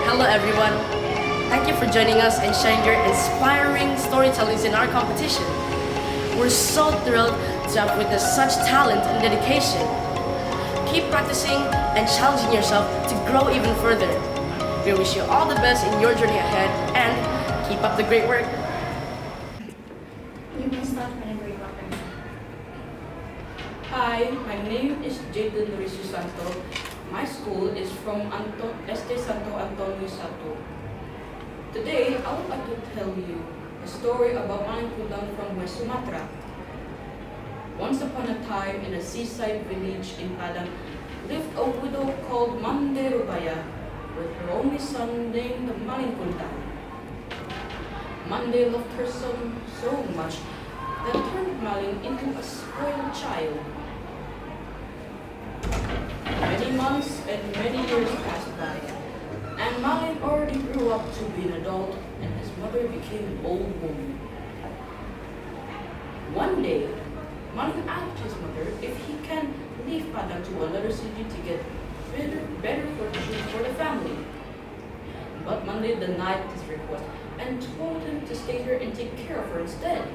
Hello everyone. Thank you for joining us and sharing your inspiring storytellings in our competition. We're so thrilled to have witnessed such talent and dedication. Keep practicing and challenging yourself to grow even further. We wish you all the best in your journey ahead and keep up the great work. You may start whenever you are ready. Hi, my name is Jaden Rhys Susanto. My school is from Santo Antonius. Today, I would like to tell you a story about Malingkundang from West Sumatra. Once upon a time, in a seaside village in Padang, lived a widow called Mande Rubaya with her only son named Malingkundang. Mande loved her son so much that turned Maling into a spoiled child. Many months and many years passed by, and Maling already grew up to be an adult, and his mother became an old woman. One day, Maling asked his mother if he can leave Padang to another city to get better fortune for the family. But Mande denied his request and told him to stay here and take care of her instead.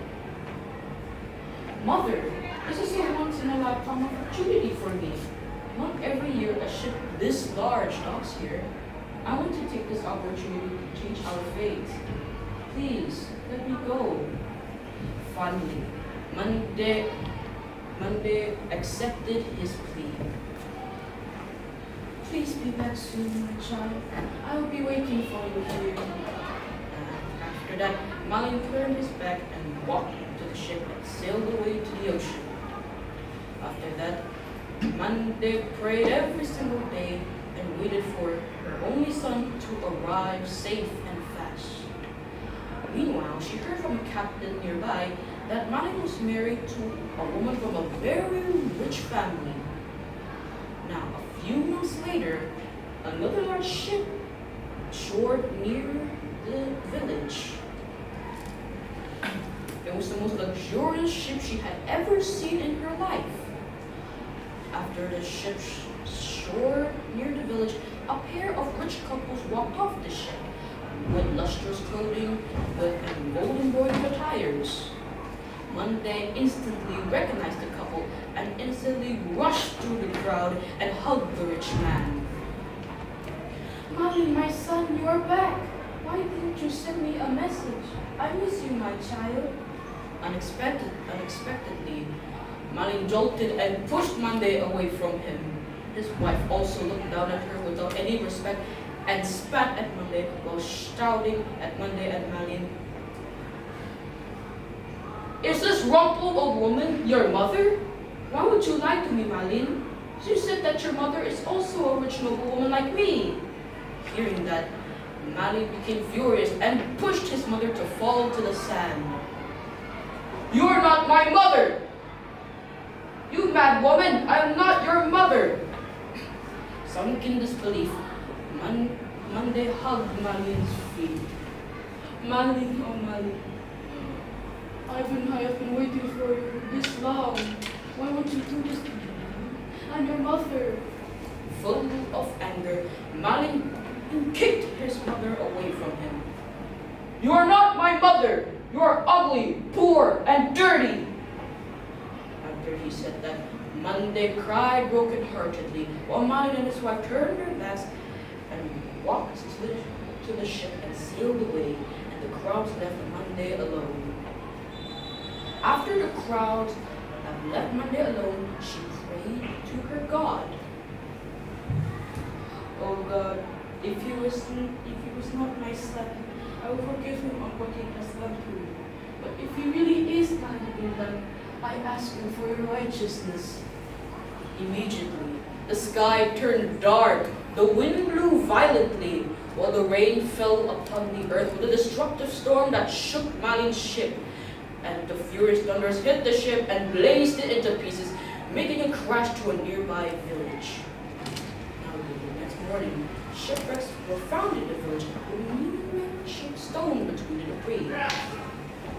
Mother, this is a once-in-a-lifetime opportunity for me. Not every year a ship this large docks here. I want to take this opportunity to change our fate. Please, let me go. Finally, Mande accepted his plea. Please be back soon, my child. I will be waiting for you here. After that, Maling turned his back and walked to the ship and sailed away to the ocean. After that, Mande prayed every single day and waited for her only son to arrive safe and fast. Meanwhile, she heard from a captain nearby that Maling was married to a woman from a very rich family. Now, a few months later, another large ship shored near the village. It was the most luxurious ship she had ever seen in her life. After the ship shored near the village, a pair of rich couples walked off the ship with lustrous clothing and golden embroidered attires. Mande instantly recognized the couple and instantly rushed through the crowd and hugged the rich man. Maling, my son, you are back. Why didn't you send me a message? I miss you, my child. Unexpectedly, Maling jolted and pushed Mande away from him. His wife also looked down at her without any respect and spat at Mande while shouting at Mande and Maling. Is this rumpled old woman your mother? Why would you lie to me, Maling? You said that your mother is also a rich noble woman like me. Hearing that, Maling became furious and pushed his mother to fall to the sand. You are not my mother! You mad woman, I am not your mother! Sunk in disbelief, Mande hugged Maling's feet. Maling, oh Maling. I have been waiting for you this long. Why won't you do this to me? I'm your mother. Full of anger, Maling kicked his mother away from him. You are not my mother! You are ugly, poor, and dirty! After he said that, Mande cried brokenheartedly, while Maling and his wife turned their backs and walked to the ship and sailed away, and the crowds left Mande alone. After the crowd had left Mande alone, she prayed to her God. Oh God, if he was not my son, I will forgive him on what he has done to me. But if he really is Malingkundang, I ask you for your righteousness. Immediately, the sky turned dark, the wind blew violently, while the rain fell upon the earth with a destructive storm that shook Maling's ship. And the furious thunders hit the ship and blazed it into pieces, making it crash to a nearby village. Now, the next morning, shipwrecks were found in the village with a human-shaped stone between the debris.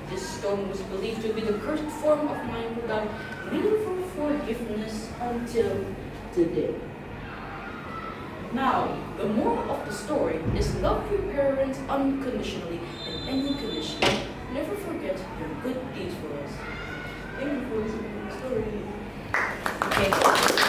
This stone was believed to be the cursed form of Malingkundang, meaning for forgiveness until today. Now, the moral of the story is love your parents unconditionally in any condition. Never forget their good deeds for us. Thank you for listening to the story. Okay.